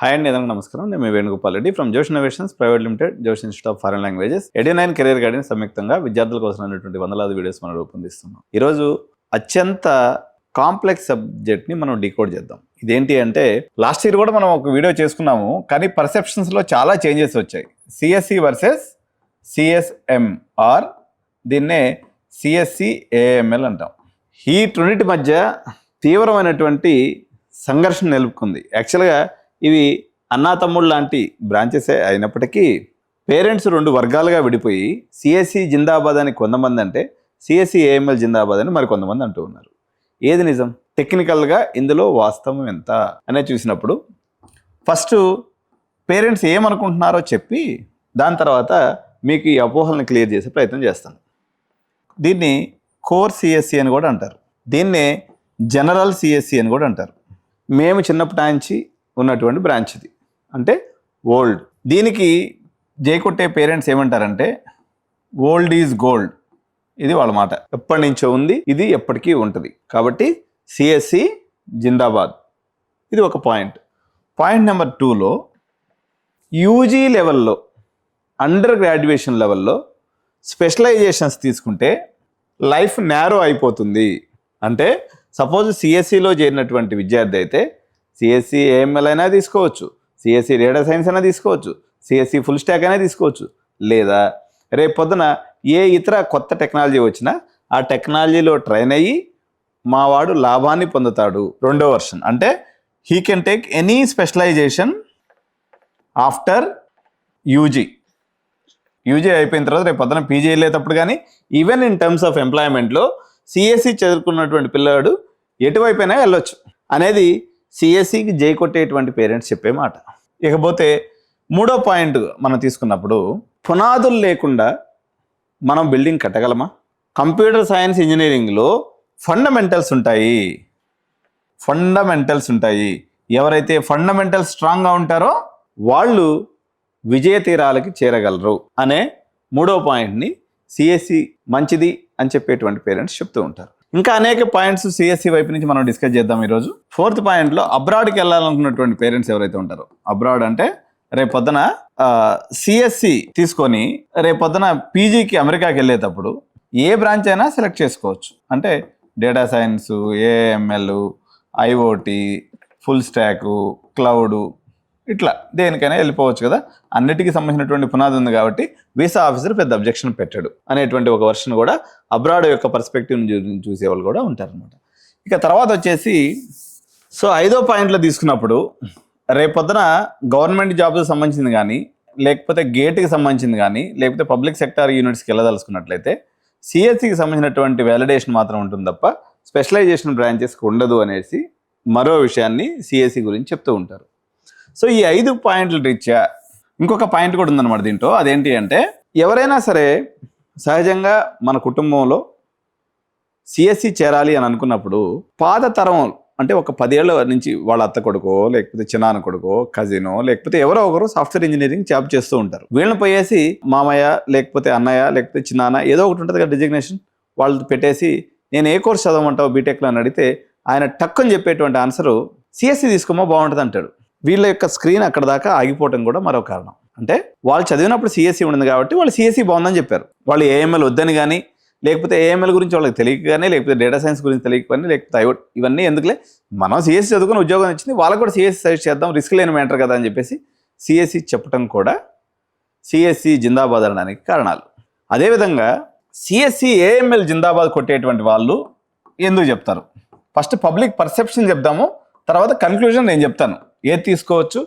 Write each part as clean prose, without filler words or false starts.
Hi అండి, అందరికీ నమస్కారం. నేను మీ Venugopal Reddy from Josh innovations private limited, Josh institute of foreign languages, ఎడి9 కెరీర్ గైడెన్స్ సంయుక్తంగా విద్యార్థుల కోసం అనేటువంటి వందలాది వీడియోస్ మనం రూపొందిస్తున్నాం. ఈరోజు అత్యంత కాంప్లెక్స్ సబ్జెక్ట్ని మనం డీకోడ్ చేద్దాం. ఇదేంటి అంటే, లాస్ట్ ఇయర్ కూడా మనం ఒక వీడియో చేసుకున్నాము, కానీ పర్సెప్షన్స్లో చాలా చేంజెస్ వచ్చాయి. సిఎస్సి వర్సెస్ సిఎస్ఎం ఆర్ దీన్నే సిఎస్సి ఏఎంఎల్ అంటాం. ఈ రెండింటి మధ్య తీవ్రమైనటువంటి సంఘర్షణ నిలుపుకుంది. యాక్చువల్గా ఇవి అన్నాతమ్ముళ్ళు లాంటి బ్రాంచెసే అయినప్పటికీ పేరెంట్స్ రెండు వర్గాలుగా విడిపోయి సిఎస్సి జిందాబాద్ అని కొంతమంది అంటే, సిఎస్సి ఏఎంఎల్ జిందాబాద్ అని మరి కొంతమంది అంటూ ఉన్నారు. ఏది నిజం? టెక్నికల్గా ఇందులో వాస్తవం ఎంత అనేది చూసినప్పుడు ఫస్ట్ పేరెంట్స్ ఏమనుకుంటున్నారో చెప్పి దాని తర్వాత మీకు ఈ అపోహలను క్లియర్ చేసే ప్రయత్నం చేస్తాను. దీన్ని కోర్ సిఎస్సి అని కూడా అంటారు. దీన్నే జనరల్ సిఎస్సి అని కూడా అంటారు. మేము చిన్నప్పటి నుంచి ఉన్నటువంటి బ్రాంచ్ ఇది, అంటే ఓల్డ్. దీనికి జైకొట్టే పేరెంట్స్ ఏమంటారంటే, ఓల్డ్ ఈజ్ గోల్డ్. ఇది వాళ్ళ మాట. ఎప్పటి నుంచో ఉంది, ఇది ఎప్పటికీ ఉంటుంది. కాబట్టి సిఎస్సి జిందాబాద్. ఇది ఒక పాయింట్. పాయింట్ నెంబర్ 2లో యూజీ లెవెల్లో, అండర్ గ్రాడ్యుయేషన్ లెవెల్లో స్పెషలైజేషన్స్ తీసుకుంటే లైఫ్ నేరో అయిపోతుంది. అంటే సపోజ్ సిఎస్సిలో చేరినటువంటి విద్యార్థి అయితే సిఎస్సి ఏఎంఎల్ అయినా తీసుకోవచ్చు, సిఎస్సి డేటా సైన్స్ అయినా తీసుకోవచ్చు, సిఎస్సి ఫుల్ స్టాక్ అయినా తీసుకోవచ్చు, లేదా రేపు పొద్దున ఏ ఇతర కొత్త టెక్నాలజీ వచ్చినా ఆ టెక్నాలజీలో ట్రైన్ అయ్యి మావాడు లాభాన్ని పొందుతాడు. రెండో వర్షన్ అంటే he can take any specialization after UG. UG అయిపోయిన తర్వాత రేపు పొద్దున పీజీ వెళ్ళేటప్పుడు కానీ ఈవెన్ ఇన్ టర్మ్స్ ఆఫ్ ఎంప్లాయ్మెంట్లో సిఎస్సి చదువుకున్నటువంటి పిల్లాడు ఎటువైపోయినా వెళ్ళొచ్చు అనేది సిఎస్సికి జై కొట్టేటువంటి పేరెంట్స్ చెప్పే మాట. ఇకపోతే మూడో పాయింట్ మనం తీసుకున్నప్పుడు, పునాదులు లేకుండా మనం బిల్డింగ్ కట్టగలమా? కంప్యూటర్ సైన్స్ ఇంజనీరింగ్లో ఫండమెంటల్స్ ఉంటాయి. ఎవరైతే ఫండమెంటల్స్ స్ట్రాంగ్గా ఉంటారో వాళ్ళు విజయ తీరాలకి చేరగలరు అనే మూడో పాయింట్ని సిఎస్సి మంచిది అని చెప్పేటువంటి పేరెంట్స్ చెప్తూ ఉంటారు. ఇంకా అనేక పాయింట్స్ సిఎస్సి వైపు నుంచి మనం డిస్కస్ చేద్దాం ఈరోజు. 4th పాయింట్లో అబ్రాడ్కి వెళ్ళాలనుకున్నటువంటి పేరెంట్స్ ఎవరైతే ఉంటారో, అబ్రాడ్ అంటే రేపొద్దున సిఎస్సి తీసుకొని రేపొద్దున పీజీకి అమెరికాకి వెళ్ళేటప్పుడు ఏ బ్రాంచ్ అయినా సెలెక్ట్ చేసుకోవచ్చు. అంటే data science, AML, IoT, full stack, cloud, ఇట్లా దేనికైనా వెళ్ళిపోవచ్చు కదా. అన్నిటికీ సంబంధించినటువంటి పునాది ఉంది కాబట్టి వీసా ఆఫీసర్ పెద్ద అబ్జెక్షన్ పెట్టాడు అనేటువంటి ఒక వర్షన్ కూడా అబ్రాడ్ యొక్క పర్స్పెక్టివ్ చూసేవాళ్ళు కూడా ఉంటారనమాట. ఇక తర్వాత వచ్చేసి, సో 5వ పాయింట్లో తీసుకున్నప్పుడు రేపొద్దున గవర్నమెంట్ జాబ్కి సంబంధించింది కానీ, లేకపోతే గేట్కి సంబంధించింది కానీ, లేకపోతే పబ్లిక్ సెక్టార్ యూనిట్స్కి వెళ్ళదలుచుకున్నట్లయితే సిఎస్సికి సంబంధించినటువంటి వ్యాలిడేషన్ మాత్రం ఉంటుంది తప్ప స్పెషలైజేషన్ బ్రాంచెస్కి ఉండదు అనేసి మరో విషయాన్ని సిఎస్సి గురించి చెప్తూ ఉంటారు. సో ఈ 5 పాయింట్ల రీత్యా ఇంకొక పాయింట్ కూడా ఉందన్నమాట దీంట్లో. అదేంటి అంటే, ఎవరైనా సరే సహజంగా మన కుటుంబంలో సిఎస్సి చేరాలి అని అనుకున్నప్పుడు పాత తరం అంటే ఒక 10 ఏళ్ళ నుంచి వాళ్ళ అత్త కొడుకో, లేకపోతే చిన్నాన్న కొడుకో, కజినో, లేకపోతే ఎవరో ఒకరు సాఫ్ట్వేర్ ఇంజనీరింగ్ జాబ్ చేస్తూ ఉంటారు. వీళ్ళని పోయేసి మామయ్య, లేకపోతే అన్నయ్య, లేకపోతే చిన్నాన్న ఏదో ఒకటి ఉంటుంది కదా డిజిగ్నేషన్, వాళ్ళు పెట్టేసి నేను ఏ కోర్స్ చదవమంటావు బీటెక్లో అని అడిగితే ఆయన టక్కుని చెప్పేటువంటి ఆన్సరు సిఎస్సి తీసుకోమో బాగుంటుంది అంటాడు. వీళ్ళ యొక్క స్క్రీన్ అక్కడ దాకా ఆగిపోవటం కూడా మరో కారణం. అంటే వాళ్ళు చదివినప్పుడు సిఎస్సి ఉండింది కాబట్టి వాళ్ళు సిఎస్సి బాగుందని చెప్పారు. వాళ్ళు ఏఎంఎల్ వద్దని కానీ, లేకపోతే ఏఎంఎల్ గురించి వాళ్ళకి తెలియక కానీ, లేకపోతే డేటా సైన్స్ గురించి తెలియక కానీ, లేకపోతే ఐఓటి, ఇవన్నీ ఎందుకులే, మనం సిఎస్సి చదువుకుని ఉద్యోగం వచ్చింది, వాళ్ళకు కూడా సిఎస్సి సజెస్ట్ చేద్దాం, రిస్క్ లేని మ్యాటర్ కదా అని చెప్పేసి సిఎస్సి చెప్పడం కూడా సిఎస్సి జిందాబాద్ అనడానికి కారణాలు. అదేవిధంగా సిఎస్సి ఏఎంఎల్ జిందాబాద్ కొట్టేటువంటి వాళ్ళు ఎందుకు చెప్తారు? ఫస్ట్ పబ్లిక్ పర్సెప్షన్ చెప్దాము, తర్వాత కన్క్లూజన్ నేను చెప్తాను. ఏది తీసుకోవచ్చు,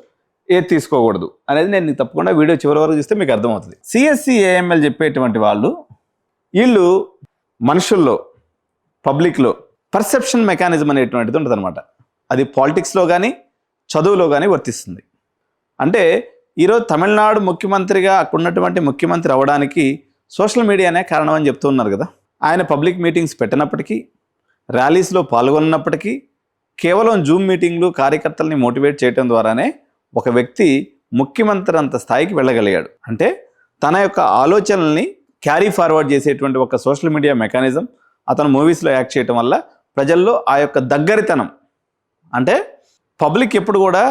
ఏది తీసుకోకూడదు అనేది నేను తప్పకుండా వీడియో చివరి వరకు చూస్తే మీకు అర్థమవుతుంది. సిఎస్సి ఏఎంఎల్ చెప్పేటువంటి వాళ్ళు, వీళ్ళు మనుషుల్లో, పబ్లిక్లో పర్సెప్షన్ మెకానిజం అనేటువంటిది ఉంటుంది అనమాట. అది పాలిటిక్స్లో కానీ, చదువులో కానీ వర్తిస్తుంది. అంటే ఈరోజు తమిళనాడు ముఖ్యమంత్రిగా అక్కడున్నటువంటి ముఖ్యమంత్రి అవ్వడానికి సోషల్ మీడియానే కారణం అని చెప్తూ ఉన్నారు కదా. ఆయన పబ్లిక్ మీటింగ్స్ పెట్టినప్పటికీ, ర్యాలీస్లో పాల్గొన్నప్పటికీ, కేవలం జూమ్ మీటింగ్లు కార్యకర్తల్ని మోటివేట్ చేయడం ద్వారానే ఒక వ్యక్తి ముఖ్యమంత్రి అంత స్థాయికి వెళ్ళగలిగాడు. అంటే తన యొక్క ఆలోచనల్ని క్యారీ ఫార్వర్డ్ చేసేటువంటి ఒక సోషల్ మీడియా మెకానిజం అతను మూవీస్లో యాక్ట్ చేయటం వల్ల ప్రజల్లో ఆ యొక్క దగ్గరితనం, అంటే పబ్లిక్ ఎప్పుడు కూడా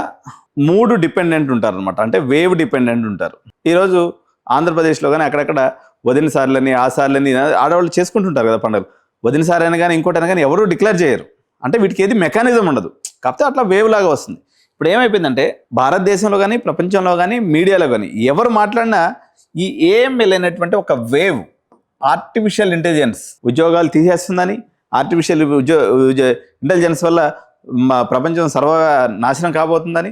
మూడు డిపెండెంట్ ఉంటారు అనమాట, అంటే వేవ్ డిపెండెంట్ ఉంటారు. ఈరోజు ఆంధ్రప్రదేశ్లో కానీ అక్కడక్కడ వదిన సార్లని ఆ సార్లని ఆడవాళ్ళు చేసుకుంటుంటారు కదా పండుగలు. వదిన సార్ అయినా కానీ ఇంకోటి అయినా కానీ ఎవరు డిక్లేర్ చేయరు, అంటే వీటికి ఏది మెకానిజం ఉండదు. కాకపోతే అట్లా వేవ్ లాగా వస్తుంది. ఇప్పుడు ఏమైపోయిందంటే భారతదేశంలో కానీ ప్రపంచంలో కానీ మీడియాలో కానీ ఎవరు మాట్లాడినా ఈ ఏఎంఎల్ అనేటువంటి ఒక వేవ్, ఆర్టిఫిషియల్ ఇంటెలిజెన్స్ ఉద్యోగాలు తీసేస్తుందని, ఆర్టిఫిషియల్ ఇంటెలిజెన్స్ వల్ల ప్రపంచం సర్వ నాశనం కాబోతుందని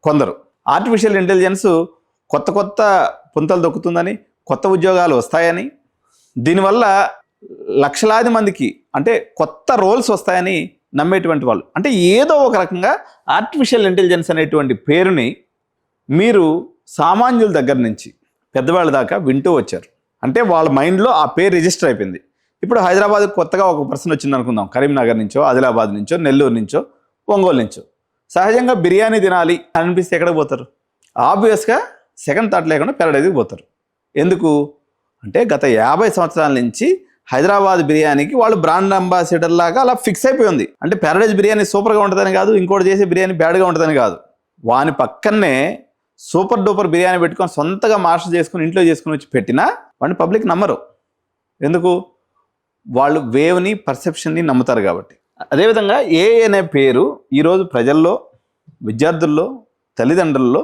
కొందరు, ఆర్టిఫిషియల్ ఇంటెలిజెన్స్ కొత్త కొత్త పుంతలు దొక్కుతుందని, కొత్త ఉద్యోగాలు వస్తాయని, దీనివల్ల లక్షలాది మందికి అంటే కొత్త రోల్స్ వస్తాయని నమ్మేటువంటి వాళ్ళు, అంటే ఏదో ఒక రకంగా ఆర్టిఫిషియల్ ఇంటెలిజెన్స్ అనేటువంటి పేరుని మీరు సామాన్యుల దగ్గర నుంచి పెద్దవాళ్ళ దాకా వింటూ వచ్చారు. అంటే వాళ్ళ మైండ్లో ఆ పేరు రిజిస్టర్ అయిపోయింది. ఇప్పుడు హైదరాబాద్కి కొత్తగా ఒక పర్సన్ వచ్చింది అనుకుందాం, కరీంనగర్ నుంచో, ఆదిలాబాద్ నుంచో, నెల్లూరు నుంచో, ఒంగోలు నుంచో. సహజంగా బిర్యానీ తినాలి అనిపిస్తే ఎక్కడికి పోతారు? ఆబ్వియస్గా సెకండ్ థాట్ లేకుండా ప్యారడైజ్కి పోతారు. ఎందుకు అంటే గత 50 సంవత్సరాల నుంచి హైదరాబాద్ బిర్యానీకి వాళ్ళు బ్రాండ్ అంబాసిడర్ లాగా అలా ఫిక్స్ అయిపోయింది. అంటే ప్యారడైజ్ బిర్యానీ సూపర్గా ఉంటుందని కాదు, ఇంకోటి చేసే బిర్యానీ బ్యాడ్గా ఉంటుందని కాదు, వాని పక్కనే సూపర్ డూపర్ బిర్యానీ పెట్టుకొని సొంతగా మాస్టర్ చేసుకుని ఇంట్లో చేసుకుని వచ్చి పెట్టినా వాడిని పబ్లిక్ నమ్మరు. ఎందుకు? వాళ్ళు వేవ్ని, పర్సెప్షన్ని నమ్ముతారు కాబట్టి. అదేవిధంగా ఏఐ అనే పేరు ఈరోజు ప్రజల్లో, విద్యార్థుల్లో, తల్లిదండ్రుల్లో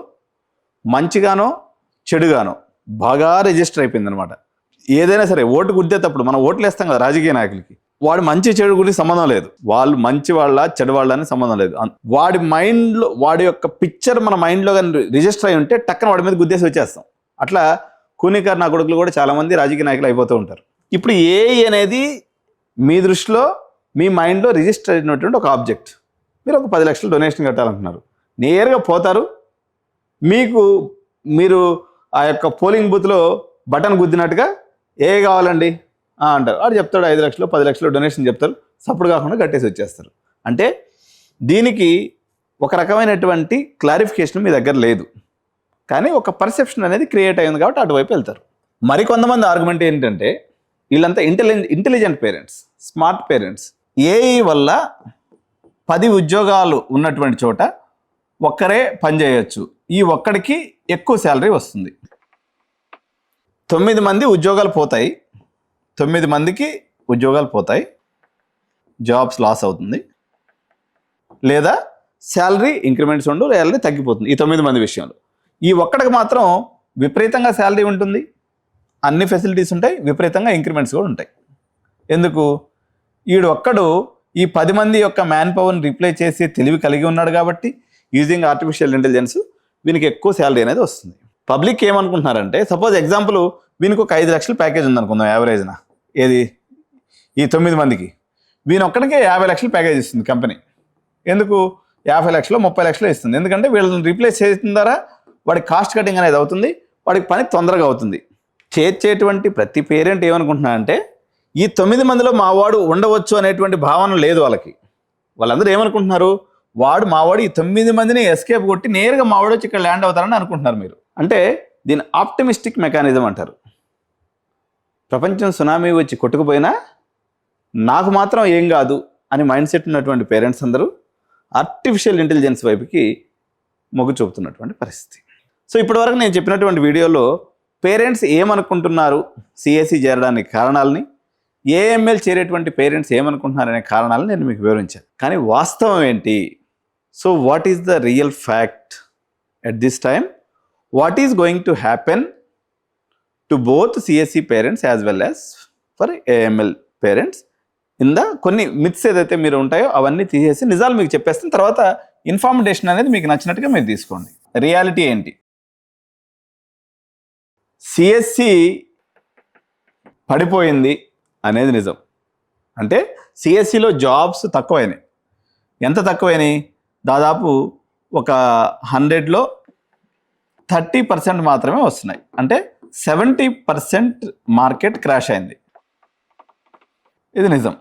మంచిగానో చెడుగానో బాగా రిజిస్టర్ అయిపోయింది అనమాట. ఏదైనా సరే ఓటు గుద్దేటప్పుడు మనం ఓట్లు వేస్తాం కదా రాజకీయ నాయకులకి, వాడు మంచి చెడు గురించి సంబంధం లేదు, వాళ్ళు మంచి వాళ్ళ చెడు వాళ్ళ అని సంబంధం లేదు. వాడి మైండ్లో వాడి యొక్క పిక్చర్ మన మైండ్లో కానీ రిజిస్టర్ అయి ఉంటే టక్కన వాడి మీద గుద్దేసి వచ్చేస్తాం. అట్లా కూనికారు నా కొడుకులు కూడా చాలామంది రాజకీయ నాయకులు అయిపోతూ ఉంటారు. ఇప్పుడు ఏఐ అనేది మీ దృష్టిలో మీ మైండ్లో రిజిస్టర్ అయినటువంటి ఒక ఆబ్జెక్ట్. మీరు ఒక 10 లక్షలు డొనేషన్ కట్టాలనుకున్నారు, నేరుగా పోతారు, మీరు ఆ యొక్క పోలింగ్ బూత్లో బటన్ గుద్దినట్టుగా ఏ కావాలండి అంటారు, వాడు చెప్తాడు 5 లక్షలు 10 లక్షలు డొనేషన్ చెప్తారు, సపోర్ట్ కాకుండా కట్టేసి వచ్చేస్తారు. అంటే దీనికి ఒక రకమైనటువంటి క్లారిఫికేషన్ మీ దగ్గర లేదు, కానీ ఒక పర్సెప్షన్ అనేది క్రియేట్ అయింది కాబట్టి అటువైపు వెళ్తారు. మరికొంతమంది ఆర్గ్యుమెంట్ ఏంటంటే వీళ్ళంతా intelligent parents, smart parents, AI వల్ల 10 ఉద్యోగాలు ఉన్నటువంటి చోట ఒక్కరే పనిచేయచ్చు, ఈ ఒక్కడికి ఎక్కువ శాలరీ వస్తుంది. 9 మంది ఉద్యోగాలు పోతాయి, 9 మందికి ఉద్యోగాలు పోతాయి, జాబ్స్ లాస్ అవుతుంది, లేదా శాలరీ ఇంక్రిమెంట్స్ ఉండు, శాలరీ తగ్గిపోతుంది. ఈ 9 మంది విషయంలో ఈ ఒక్కడికి మాత్రం విపరీతంగా శాలరీ ఉంటుంది, అన్ని ఫెసిలిటీస్ ఉంటాయి, విపరీతంగా ఇంక్రిమెంట్స్ కూడా ఉంటాయి. ఎందుకు? వీడు ఒక్కడు ఈ 10 మంది యొక్క మ్యాన్ పవర్ని రిప్లేస్ చేసి తెలివి కలిగి ఉన్నాడు కాబట్టి యూజింగ్ ఆర్టిఫిషియల్ ఇంటెలిజెన్స్ వీనికి ఎక్కువ శాలరీ అనేది వస్తుంది. పబ్లిక్ ఏమనుకుంటున్నారంటే, సపోజ్ ఎగ్జాంపుల్ వీనికి ఒక 5 లక్షల ప్యాకేజ్ ఉందనుకుందాం యావరేజ్న, ఏది ఈ 9 మందికి, వీని ఒక్కడికే 50 లక్షల ప్యాకేజ్ ఇస్తుంది కంపెనీ. ఎందుకు? 50 లక్షలు 30 లక్షలు ఇస్తుంది, ఎందుకంటే వీళ్ళని రీప్లేస్ చేసిన ద్వారా వాడికి కాస్ట్ కటింగ్ అనేది అవుతుంది, వాడికి పని తొందరగా అవుతుంది. చేర్చేటువంటి ప్రతి పేరెంట్ ఏమనుకుంటున్నారంటే ఈ 9 మందిలో మావాడు ఉండవచ్చు అనేటువంటి భావన లేదు వాళ్ళకి. వాళ్ళందరూ ఏమనుకుంటున్నారు, మావాడు ఈ 9 మందిని ఎస్కేప్ కొట్టి నేరుగా మావాడు వచ్చి ఇక్కడ ల్యాండ్ అవుతారని అనుకుంటున్నారు మీరు. అంటే దీన్ని ఆప్టిమిస్టిక్ మెకానిజం అంటారు. ప్రపంచం సునామీ వచ్చి కొట్టుకుపోయినా నాకు మాత్రం ఏం కాదు అని మైండ్ సెట్ ఉన్నటువంటి పేరెంట్స్ అందరూ ఆర్టిఫిషియల్ ఇంటెలిజెన్స్ వైపుకి మొగ్గు చూపుతున్నటువంటి పరిస్థితి. సో ఇప్పటివరకు నేను చెప్పినటువంటి వీడియోలో పేరెంట్స్ ఏమనుకుంటున్నారు సిఎస్సి చేరడానికి కారణాలని, ఏఎంఎల్ చేరేటువంటి పేరెంట్స్ ఏమనుకుంటున్నారనే కారణాలను నేను మీకు వివరించాను. కానీ వాస్తవం ఏంటి? So what is the real fact at this time? What is going to happen to both CSC parents as well as for AML parents in the కొన్ని మిత్స్ ఏదైతే మీరు ఉంటాయో అవన్నీ తీసేసి నిజాలు మీకు చెప్పేస్తాను. తర్వాత ఇన్ఫర్మేషన్ అనేది మీకు నచ్చినట్టుగా మీరు తీసుకోండి. రియాలిటీ ఏంటి? సిఎస్సి పడిపోయింది అనేది నిజం. అంటే సిఎస్సిలో జాబ్స్ తక్కువైనాయి. ఎంత తక్కువైనాయి? దాదాపు ఒక 100లో 30% మాత్రమే వస్తున్నాయి. అంటే 70% మార్కెట్ క్రాష్ అయింది. ఇది నిజం.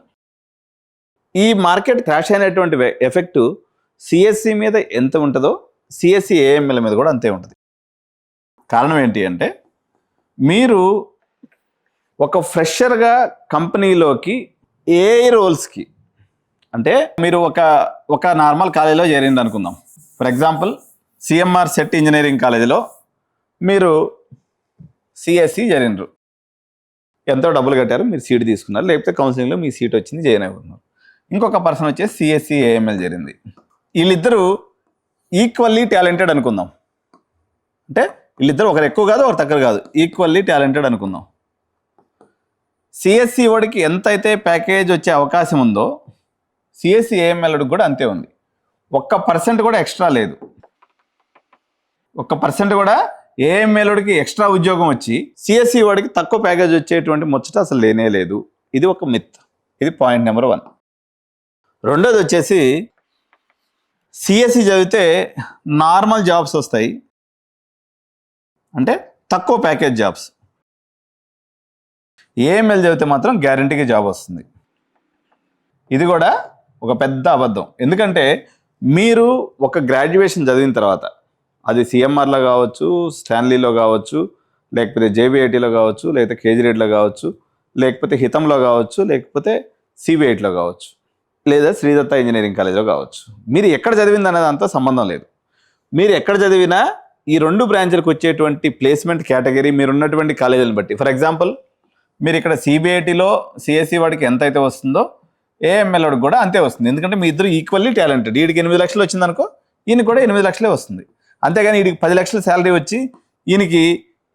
ఈ మార్కెట్ క్రాష్ అయినటువంటి ఎఫెక్ట్ సిఎస్సి మీద ఎంత ఉంటుందో సిఎస్సి ఏఎంఎల్ మీద కూడా అంతే ఉంటుంది. కారణం ఏంటి అంటే, మీరు ఒక ఫ్రెషర్గా కంపెనీలోకి ఏ రోల్స్కి, అంటే మీరు ఒక నార్మల్ కాలేజీలో చేరింది అనుకుందాం, for example CMR set engineering కాలేజీలో మీరు సిఎస్సి జరిగినారు, ఎంతో డబ్బులు కట్టారు, మీరు సీట్ తీసుకున్నారు, లేకపోతే కౌన్సిలింగ్లో మీ సీట్ వచ్చింది, జాయిన్ అయిపోతున్నారు. ఇంకొక పర్సన్ వచ్చేసి సిఎస్సి ఏఎంఎల్ జరిగింది. వీళ్ళిద్దరూ ఈక్వల్లీ టాలెంటెడ్ అనుకుందాం. అంటే వీళ్ళిద్దరు ఒకరు ఎక్కువ కాదు ఒకరు తక్కువ కాదు, ఈక్వల్లీ టాలెంటెడ్ అనుకుందాం. సిఎస్సి వాడికి ఎంతైతే ప్యాకేజ్ వచ్చే అవకాశం ఉందో సిఎస్సి ఏఎంఎల్కి కూడా అంతే ఉంది. 1% కూడా ఎక్స్ట్రా లేదు. 1% కూడా ఏఎంఎల్కి ఎక్స్ట్రా ఉద్యోగం వచ్చి సిఎస్సి వాడికి తక్కువ ప్యాకేజ్ వచ్చేటువంటి ముచ్చట అసలు లేనే లేదు. ఇది ఒక మిత్. ఇది పాయింట్ నెంబర్ 1. రెండోది వచ్చేసి సిఎస్సి చదివితే నార్మల్ జాబ్స్ వస్తాయి, అంటే తక్కువ ప్యాకేజ్ జాబ్స్. ఏఎంఎల్ చదివితే మాత్రం గ్యారంటీగా జాబ్ వస్తుంది. ఇది కూడా ఒక పెద్ద అబద్ధం. ఎందుకంటే మీరు ఒక గ్రాడ్యుయేషన్ చదివిన తర్వాత అది సిఎంఆర్లో కావచ్చు, స్టాన్లీలో కావచ్చు, లేకపోతే జేబీఐటీలో కావచ్చు, లేకపోతే కేజీరేట్లో కావచ్చు, లేకపోతే హితంలో కావచ్చు, లేకపోతే సిబిఐటీలో కావచ్చు, లేదా శ్రీదత్త ఇంజనీరింగ్ కాలేజ్లో కావచ్చు. మీరు ఎక్కడ చదివింది అనే దాంతో సంబంధం లేదు. మీరు ఎక్కడ చదివినా ఈ 2 బ్రాంచ్లకు వచ్చేటువంటి ప్లేస్మెంట్ కేటగిరీ మీరు ఉన్నటువంటి కాలేజీలను బట్టి. ఫర్ ఎగ్జాంపుల్ మీరు ఇక్కడ సిబిఐటీలో సిఎస్సి వాడికి ఎంత అయితే వస్తుందో ఏఎంఎల్ వాడికి కూడా అంతే వస్తుంది. ఎందుకంటే మీ ఇద్దరు ఈక్వల్లీ టాలెంటెడ్. వీడికి 8 లక్షలు వచ్చిందనుకో, ఈయనకి కూడా 8 లక్షలే వస్తుంది. అంతేగాని వీడికి 10 లక్షల శాలరీ వచ్చి ఈయనకి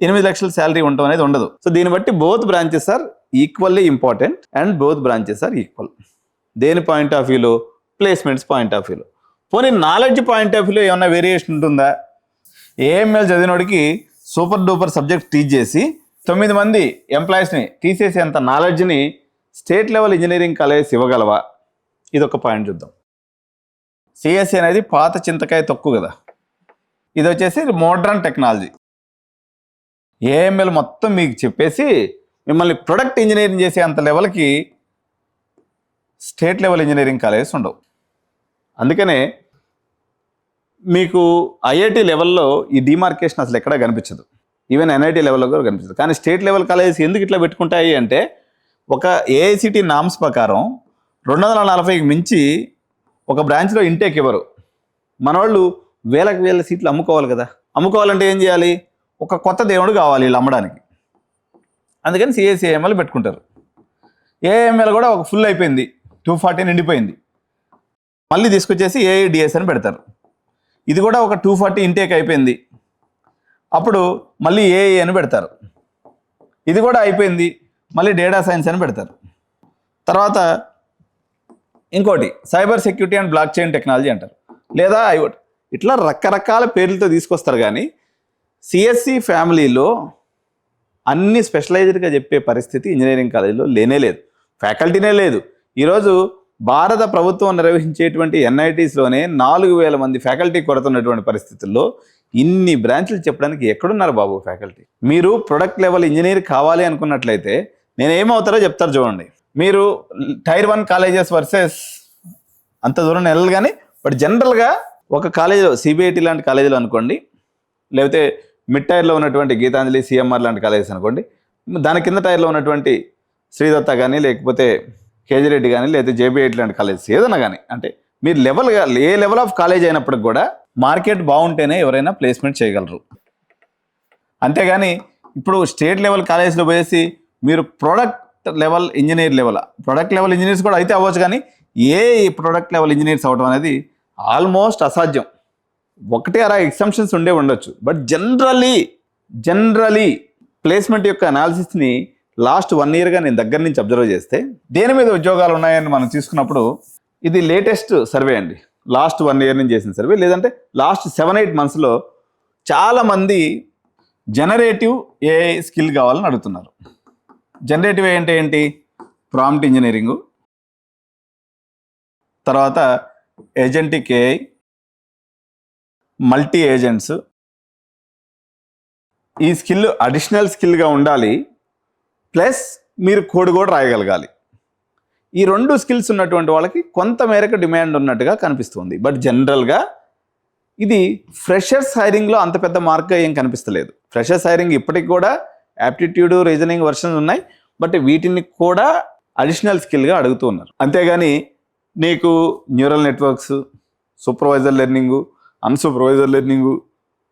8 లక్షల శాలరీ ఉండటం అనేది ఉండదు. సో దీన్ని బట్టి both branches are equally important and both branches are equal. దేని పాయింట్ ఆఫ్ వ్యూలో? ప్లేస్మెంట్స్ పాయింట్ ఆఫ్ వ్యూలో. పోనీ నాలెడ్జ్ పాయింట్ ఆఫ్ వ్యూలో ఏమన్నా వేరియేషన్ ఉంటుందా? ఏఎంఎల్ చదివినోడికి సూపర్ డూపర్ సబ్జెక్ట్ టీచ్ చేసి 9 మంది ఎంప్లాయీస్ని తీసేసేంత నాలెడ్జ్ని స్టేట్ లెవెల్ ఇంజనీరింగ్ కాలేజ్ ఇవ్వగలవా? ఇదొక పాయింట్ చూద్దాం. సిఎస్సి అనేది పాత చింతకాయ తక్కువ కదా, ఇది వచ్చేసి మోడ్రన్ టెక్నాలజీ. ఏఎంఎల్ మొత్తం మీకు చెప్పేసి మిమ్మల్ని ప్రొడక్ట్ ఇంజనీరింగ్ చేసే అంత లెవెల్కి స్టేట్ లెవెల్ ఇంజనీరింగ్ కాలేజెస్ ఉండవు. అందుకనే మీకు ఐఐటి లెవెల్లో ఈ డిమార్కేషన్ అసలు ఎక్కడా కనిపించదు. ఈవెన్ ఎన్ఐటి లెవెల్లో కూడా కనిపించదు. కానీ స్టేట్ లెవెల్ కాలేజెస్ ఎందుకు ఇట్లా పెట్టుకుంటాయి అంటే, ఒక ఏఐసిటి నామ్స్ ప్రకారం 240కి మించి ఒక బ్రాంచ్లో ఇంటేక్ ఇవ్వరు. మన వాళ్ళు వేల సీట్లు అమ్ముకోవాలి కదా. అమ్ముకోవాలంటే ఏం చేయాలి? ఒక కొత్త దేవుడు కావాలి వీళ్ళు అమ్మడానికి. అందుకని సిఎస్సి ఏఎంఎల్ పెట్టుకుంటారు. ఏఎంఎల్ కూడా ఒక ఫుల్ అయిపోయింది, 240 నిండిపోయింది, మళ్ళీ తీసుకొచ్చేసి ఏఐడిఎస్ అని పెడతారు. ఇది కూడా ఒక 240 ఇంటేక్ అయిపోయింది, అప్పుడు మళ్ళీ ఏఐ అని పెడతారు. ఇది కూడా అయిపోయింది, మళ్ళీ డేటా సైన్స్ అని పెడతారు. తర్వాత ఇంకోటి cyber security and block chain technology అంటారు, లేదా ఐఓటి. ఇట్లా రకరకాల పేర్లతో తీసుకొస్తారు. కానీ సిఎస్సి ఫ్యామిలీలో అన్ని స్పెషలైజ్డ్గా చెప్పే పరిస్థితి ఇంజనీరింగ్ కాలేజీలో లేనే లేదు, ఫ్యాకల్టీనే లేదు. ఈరోజు భారత ప్రభుత్వం నిర్వహించేటువంటి ఎన్ఐటీస్లోనే 4000 మంది ఫ్యాకల్టీ కొడుతున్నటువంటి పరిస్థితుల్లో ఇన్ని బ్రాంచ్లు చెప్పడానికి ఎక్కడున్నారు బాబు ఫ్యాకల్టీ? మీరు ప్రొడక్ట్ లెవెల్ ఇంజనీర్ కావాలి అనుకున్నట్లయితే నేను ఏమవుతారో చెప్తారు చూడండి. మీరు టైర్ 1 కాలేజెస్ వర్సెస్ అంత దూరం వెళ్ళాలి. కానీ బట్ జనరల్గా ఒక కాలేజీలో సిబిఐటి లాంటి కాలేజీలో అనుకోండి, లేకపోతే మిడ్ టైర్లో ఉన్నటువంటి గీతాంజలి, సిఎంఆర్ లాంటి కాలేజెస్ అనుకోండి, దాని కింద టైర్లో ఉన్నటువంటి శ్రీదత్త కానీ, లేకపోతే కేజీరెడ్డి కానీ, లేకపోతే జేబీఐటి లాంటి కాలేజెస్ ఏదైనా కానీ, అంటే మీరు లెవెల్గా ఏ లెవెల్ ఆఫ్ కాలేజ్ అయినప్పటికి కూడా మార్కెట్ బాగుంటేనే ఎవరైనా ప్లేస్మెంట్ చేయగలరు. అంతేగాని ఇప్పుడు స్టేట్ లెవెల్ కాలేజ్లో పోయేసి మీరు product level engineer product level engineers కూడా అయితే అవ్వచ్చు, కానీ ఏ ప్రొడక్ట్ లెవెల్ ఇంజనీర్స్ అవ్వడం అనేది ఆల్మోస్ట్ అసాధ్యం. 1-6 ఎగ్జామ్షన్స్ ఉండొచ్చు. బట్ జనరలీ ప్లేస్మెంట్ యొక్క అనాలిసిస్ని లాస్ట్ 1 ఇయర్గా నేను దగ్గర నుంచి అబ్జర్వ్ చేస్తే దేని మీద ఉద్యోగాలు ఉన్నాయని మనం తీసుకున్నప్పుడు ఇది లేటెస్ట్ సర్వే అండి. లాస్ట్ 1 ఇయర్ నుంచి చేసిన సర్వే, లేదంటే లాస్ట్ 7-8 మంత్స్లో చాలామంది జనరేటివ్ ఏఐ స్కిల్ కావాలని అడుగుతున్నారు. జనరేటివ్ ఏఐ అంటే ఏంటి? ప్రాంప్ట్ ఇంజనీరింగు, తర్వాత ఏజెంటిక్ ఏఐ, మల్టీ ఏజెంట్స్. ఈ స్కిల్ అడిషనల్ స్కిల్గా ఉండాలి, ప్లస్ మీరు కోడ్ కూడా రాయగలగాలి. ఈ 2 స్కిల్స్ ఉన్నటువంటి వాళ్ళకి కొంత మేరకు డిమాండ్ ఉన్నట్టుగా కనిపిస్తుంది. బట్ జనరల్గా ఇది ఫ్రెషర్స్ హైరింగ్లో అంత పెద్ద మార్క్గా ఏం కనిపిస్తలేదు. ఫ్రెషర్స్ హైరింగ్ ఇప్పటికి కూడా యాప్టిట్యూడ్, రీజనింగ్ వర్షన్స్ ఉన్నాయి, బట్ వీటిని కూడా అడిషనల్ స్కిల్గా అడుగుతూ ఉన్నారు. అంతేగాని నీకు neural networks, supervised learning, unsupervised learning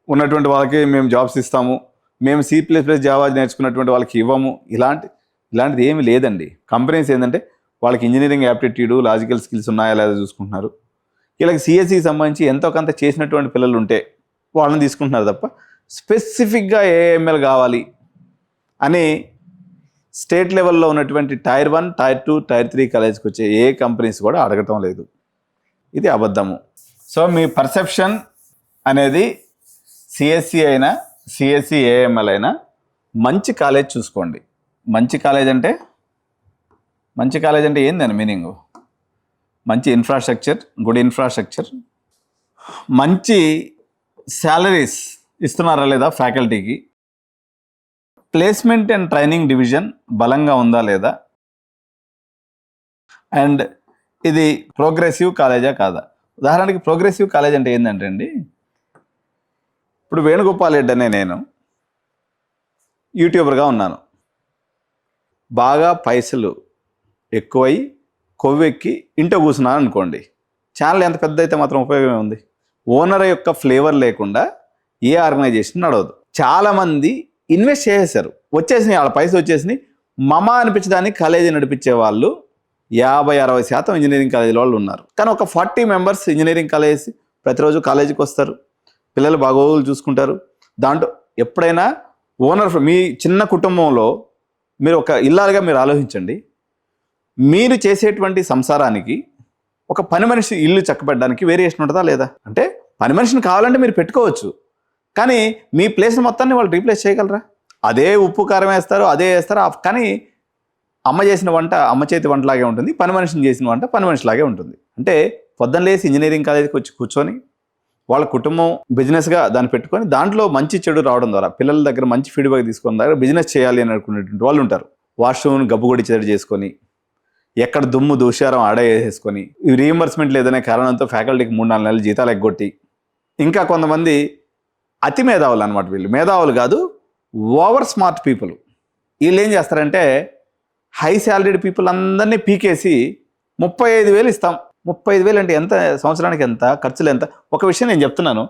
ఉన్నటువంటి వాళ్ళకి మేము జాబ్స్ ఇస్తాము, మేము C++ జావా నేర్చుకున్నటువంటి వాళ్ళకి ఇవ్వము, ఇలాంటిది ఏమీ లేదండి. కంపెనీస్ ఏంటంటే వాళ్ళకి ఇంజనీరింగ్ యాప్టిట్యూడ్, లాజికల్ స్కిల్స్ ఉన్నాయా లేదా చూసుకుంటున్నారు. వీళ్ళకి సిఎస్సికి సంబంధించి ఎంతో కొంత చేసినటువంటి పిల్లలు ఉంటే వాళ్ళని తీసుకుంటున్నారు తప్ప స్పెసిఫిక్గా ఏఎంఎల్ కావాలి అని స్టేట్ లెవెల్లో ఉన్నటువంటి టైర్ 1, టైర్ 2, టైర్ 3 కాలేజ్కి వచ్చే ఏ కంపెనీస్ కూడా అడగటం లేదు. ఇది అబద్ధము. సో మీ పర్సెప్షన్ అనేది సిఎస్సి అయినా సిఎస్సి ఏఎంఎల్ అయినా మంచి కాలేజ్ చూసుకోండి. మంచి కాలేజ్ అంటే ఏందని మీనింగు? మంచి ఇన్ఫ్రాస్ట్రక్చర్, గుడ్ ఇన్ఫ్రాస్ట్రక్చర్, మంచి శాలరీస్ ఇస్తున్నారా లేదా ఫ్యాకల్టీకి, ప్లేస్మెంట్ అండ్ ట్రైనింగ్ డివిజన్ బలంగా ఉందా లేదా, అండ్ ఇది ప్రోగ్రెసివ్ కాలేజా కాదా. ఉదాహరణకి ప్రోగ్రెసివ్ కాలేజ్ అంటే ఏంటంటే అండి, ఇప్పుడు వేణుగోపాల్ రెడ్డి అనే నేను యూట్యూబర్గా ఉన్నాను. బాగా పైసలు ఎక్కువై కొవ్వెక్కి ఇంట్లో కూర్చున్నాను అనుకోండి. ఛానల్ ఎంత పెద్ద అయితే మాత్రం ఉపయోగమే ఉంది? ఓనర్ యొక్క ఫ్లేవర్ లేకుండా ఏ ఆర్గనైజేషన్ నడవదు. చాలామంది ఇన్వెస్ట్ చేసేసారు, వచ్చేసినాయి, వాళ్ళ పైసలు వచ్చేసినాయి. మమ అనిపించడానికి కాలేజీ నడిపించే వాళ్ళు 50-60% ఇంజనీరింగ్ కాలేజీల వాళ్ళు ఉన్నారు. కానీ ఒక 40 మెంబర్స్ ఇంజనీరింగ్ కాలేజ్ ప్రతిరోజు కాలేజీకి వస్తారు, పిల్లలు బాగోగులు చూసుకుంటారు. దాంట్లో ఎప్పుడైనా ఓనర్, మీ చిన్న కుటుంబంలో మీరు ఒక ఇల్లాలుగా మీరు ఆలోచించండి. మీరు చేసేటువంటి సంసారానికి ఒక పని మనిషి ఇల్లు చక్కబెట్టడానికి వేరియేషన్ ఉంటుందా లేదా? అంటే పని మనిషిని కావాలంటే మీరు పెట్టుకోవచ్చు, కానీ మీ ప్లేస్ మొత్తాన్ని వాళ్ళు రీప్లేస్ చేయగలరా? అదే ఉప్పు కారం వేస్తారు, అదే వేస్తారు, కానీ అమ్మ చేసిన వంట అమ్మ చేతి వంటలాగే ఉంటుంది, పని మనిషిని చేసిన వంట పని మనిషిలాగే ఉంటుంది. అంటే పొద్దున్న లేసి ఇంజనీరింగ్ కాలేజీకి వచ్చి కూర్చొని వాళ్ళ కుటుంబం బిజినెస్గా దాన్ని పెట్టుకొని దాంట్లో మంచి చెడు రావడం ద్వారా పిల్లల దగ్గర మంచి ఫీడ్బ్యాక్ తీసుకున్న దగ్గర బిజినెస్ చేయాలి అని అనుకునేటువంటి వాళ్ళు ఉంటారు. వాష్రూమ్ని గబ్బుగొడి చెడు చేసుకొని, ఎక్కడ దుమ్ము దూషారం ఆడ వేసేసుకొని, రీఎంబర్స్మెంట్ లేదనే కారణంతో ఫ్యాకల్టీకి 3-4 నెలలు జీతాలు ఎగ్గొట్టి, ఇంకా కొంతమంది అతి మేధావులు అనమాట. వీళ్ళు మేధావులు కాదు, ఓవర్ స్మార్ట్ పీపుల్. వీళ్ళు ఏం చేస్తారంటే హై శాలరీడ్ పీపుల్ అందరినీ పీకేసి 35,000 ఇస్తాం. 35,000 అంటే ఎంత? సంవత్సరానికి ఎంత? ఖర్చులు ఎంత? ఒక విషయం నేను చెప్తున్నాను,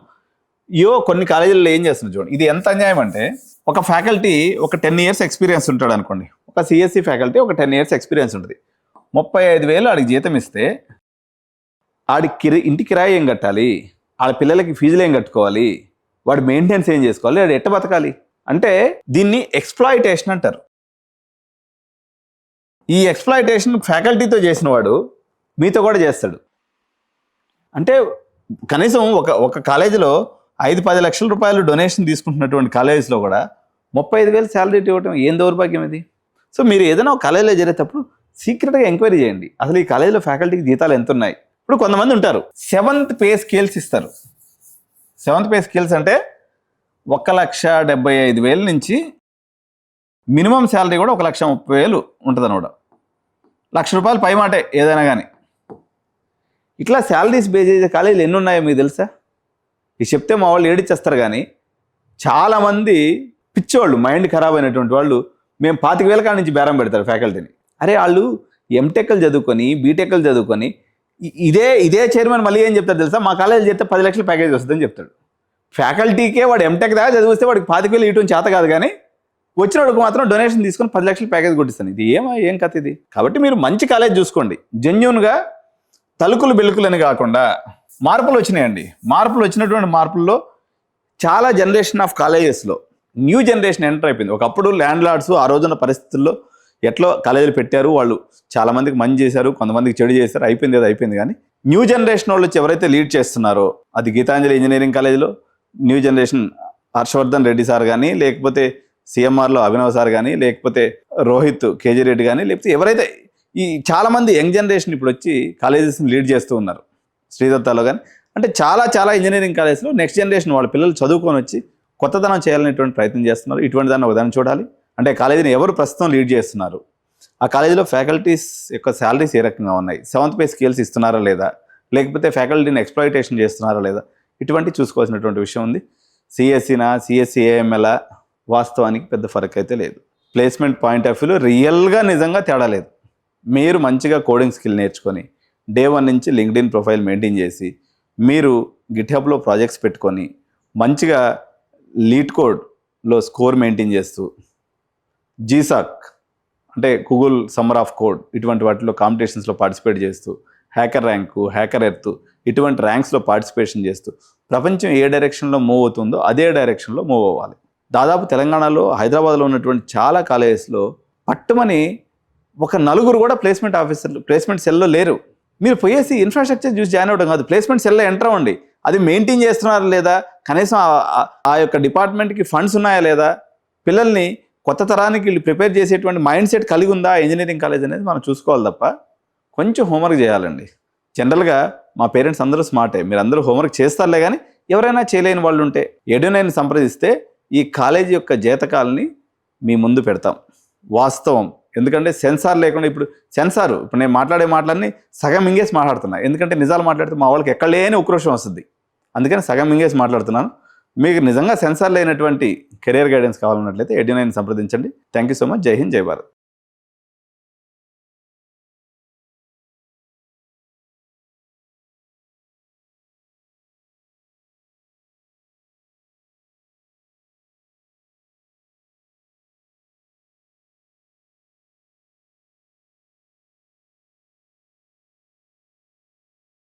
కొన్ని కాలేజీల్లో ఏం చేస్తున్నారు చూడండి, ఇది ఎంత అన్యాయం అంటే, ఒక ఫ్యాకల్టీ ఒక 10 years ఎక్స్పీరియన్స్ ఉంటాడు అనుకోండి, ఒక సిఎస్సి ఫ్యాకల్టీ ఒక 10 years ఎక్స్పీరియన్స్ ఉంటుంది. 35,000 ఆడికి జీతం ఇస్తే ఆడికి ఇంటి కిరాయి ఏం కట్టాలి, ఆడ పిల్లలకి ఫీజులు ఏం కట్టుకోవాలి, వాడు మెయింటెనెన్స్ ఏం చేసుకోవాలి, వాడు ఎట్ట బతకాలి? అంటే దీన్ని ఎక్స్ప్లాయిటేషన్ అంటారు. ఈ ఎక్స్ప్లాయిటేషన్ ఫ్యాకల్టీతో చేసిన వాడు మీతో కూడా చేస్తాడు. అంటే కనీసం ఒక కాలేజీలో 5-10 లక్షల రూపాయలు డొనేషన్ తీసుకుంటున్నటువంటి కాలేజెస్లో కూడా 35,000 శాలరీ ఇవ్వడం ఏం దౌర్భాగ్యం ఇది? సో మీరు ఏదైనా ఒక కాలేజీలో చేరేటప్పుడు సీక్రెట్గా ఎంక్వైరీ చేయండి, అసలు ఈ కాలేజీలో ఫ్యాకల్టీకి జీతాలు ఎంత ఉన్నాయి. ఇప్పుడు కొంతమంది ఉంటారు 7th పే స్కేల్స్ ఇస్తారు. 7th పే స్కేల్స్ అంటే 1,75,000 నుంచి మినిమం శాలరీ కూడా 1,30,000 ఉంటుంది అనమాట. ₹1,00,000 పై మాటే ఏదైనా కానీ. ఇట్లా శాలరీస్ బేస్ చేసే కాలేజీలు ఎన్ని ఉన్నాయో మీకు తెలుసా? ఇది చెప్తే మా వాళ్ళు ఏడిచ్చేస్తారు. కానీ చాలామంది పిచ్చోళ్ళు, మైండ్ ఖరాబ్ అయినటువంటి వాళ్ళు మేము 25,000 కాడ నుంచి బేరం పెడతారు ఫ్యాకల్టీని. అరే వాళ్ళు ఎంటెక్లు చదువుకొని, బీటెక్లు చదువుకొని, ఇదే చైర్మన్ మళ్ళీ ఏం చెప్తారు తెలుసా? మా కాలేజీలో చెప్తే 10 లక్షల ప్యాకేజ్ వస్తుందని చెప్తాడు. ఫ్యాకల్టీకే వాడు ఎంటెక్ దాకా చదివిస్తే వాడికి 25,000 ఇవ్వడం చేత కాదు, కానీ వచ్చిన వాడికి మాత్రం డొనేషన్ తీసుకొని 10 లక్షల ప్యాకేజ్ కొట్టిస్తాను. ఇది ఏం కథ ఇది? కాబట్టి మీరు మంచి కాలేజ్ చూసుకోండి, జెన్యూన్గా తలుకులు బెలుకులని కాకుండా. మార్పులు వచ్చినాయండి. వచ్చినటువంటి మార్పుల్లో చాలా జనరేషన్ ఆఫ్ కాలేజెస్లో న్యూ జనరేషన్ ఎంటర్ అయిపోయింది. ఒకప్పుడు ల్యాండ్ లార్డ్స్ ఆ రోజున పరిస్థితుల్లో ఎట్లా కాలేజీలు పెట్టారు, వాళ్ళు చాలామందికి మంచి చేశారు, కొంతమందికి చెడు చేశారు, అయిపోయింది. కానీ న్యూ జనరేషన్ వాళ్ళు వచ్చి ఎవరైతే లీడ్ చేస్తున్నారో, అది గీతాంజలి ఇంజనీరింగ్ కాలేజీలో new generation Harshavardhan Reddy sir కానీ, లేకపోతే సిఎంఆర్లో అభినవ్ సార్ కానీ, లేకపోతే రోహిత్ కేజీ రెడ్డి కానీ, లేకపోతే ఎవరైతే ఈ చాలామంది యంగ్ జనరేషన్ ఇప్పుడు వచ్చి కాలేజెస్ని లీడ్ చేస్తూ ఉన్నారు, శ్రీదత్తాలో కానీ. అంటే చాలా ఇంజనీరింగ్ కాలేజ్లో నెక్స్ట్ జనరేషన్ వాళ్ళ పిల్లలు చదువుకొని వచ్చి కొత్తదనం చేయాలనేటువంటి ప్రయత్నం చేస్తున్నారు. ఇటువంటి దాన్ని ఒకదాన్ని చూడాలి. అంటే కాలేజీని ఎవరు ప్రస్తుతం లీడ్ చేస్తున్నారు, ఆ కాలేజీలో ఫ్యాకల్టీస్ యొక్క శాలరీస్ ఏ రకంగా ఉన్నాయి, 7th పే స్కేల్స్ ఇస్తున్నారా లేదా, లేకపోతే ఫ్యాకల్టీని ఎక్స్ప్లాయిటేషన్ చేస్తున్నారా లేదా, ఇటువంటి చూసుకోవాల్సినటువంటి విషయం ఉంది. సిఎస్సి ఏఎంఎల్ వాస్తవానికి పెద్ద ఫరక్ అయితే లేదు. ప్లేస్మెంట్ పాయింట్ ఆఫ్ వ్యూలో రియల్గా నిజంగా తేడా లేదు. మీరు మంచిగా కోడింగ్ స్కిల్ నేర్చుకొని డే 1 నుంచి లింక్డ్ఇన్ ప్రొఫైల్ మెయింటైన్ చేసి మీరు గిట్హబ్లో ప్రాజెక్ట్స్ పెట్టుకొని మంచిగా లీడ్ కోడ్లో స్కోర్ మెయింటైన్ చేస్తూ జీసాక్ అంటే గూగుల్ సమ్మర్ ఆఫ్ కోడ్ ఇటువంటి వాటిలో కాంపిటీషన్స్లో పార్టిసిపేట్ చేస్తూ హ్యాకర్ ర్యాంకు హ్యాకర్ ఎర్త్ ఇటువంటి ర్యాంక్స్లో పార్టిసిపేషన్ చేస్తూ ప్రపంచం ఏ డైరెక్షన్లో మూవ్ అవుతుందో అదే డైరెక్షన్లో మూవ్ అవ్వాలి. దాదాపు తెలంగాణలో హైదరాబాద్లో ఉన్నటువంటి చాలా కాలేజెస్లో పట్టుమని ఒక నలుగురు కూడా ప్లేస్మెంట్ సెల్లో లేరు. మీరు పోయేసి ఇన్ఫ్రాస్ట్రక్చర్ చూసి జాయిన్ అవ్వడం కాదు, ప్లేస్మెంట్ సెల్లో ఎంటర్ అవ్వండి. అది మెయింటైన్ చేస్తున్నారా లేదా, కనీసం ఆ యొక్క డిపార్ట్మెంట్కి ఫండ్స్ ఉన్నాయా లేదా, పిల్లల్ని కొత్త తరానికి వీళ్ళు ప్రిపేర్ చేసేటువంటి మైండ్ సెట్ కలిగి ఉందా ఇంజనీరింగ్ కాలేజ్ అనేది మనం చూసుకోవాలి తప్ప కొంచెం హోంవర్క్ చేయాలండి. జనరల్గా మా పేరెంట్స్ అందరూ స్మార్టే, మీరు అందరూ హోంవర్క్ చేస్తారులే, కానీ ఎవరైనా చేయలేని వాళ్ళు ఉంటే ఎడ్యునైన్ సంప్రదిస్తే ఈ కాలేజీ యొక్క జీతకాలని మీ ముందు పెడతాం. వాస్తవం, ఎందుకంటే సెన్సార్ లేకుండా ఇప్పుడు నేను మాట్లాడే మాటలన్నీ సగం మింగేసి మాట్లాడుతున్నా, ఎందుకంటే నిజాలు మాట్లాడితే మా వాళ్ళకి ఎక్కడ లేని ఉక్రోషం వస్తుంది, అందుకని సగం మింగేసి మాట్లాడుతున్నాను. మీకు నిజంగా సెన్సార్ లేనటువంటి కెరియర్ గైడెన్స్ కావాలన్నట్లయితే ఎడ్యునైన్ సంప్రదించండి. Thank you so much. జై హింద్, జై భారత్.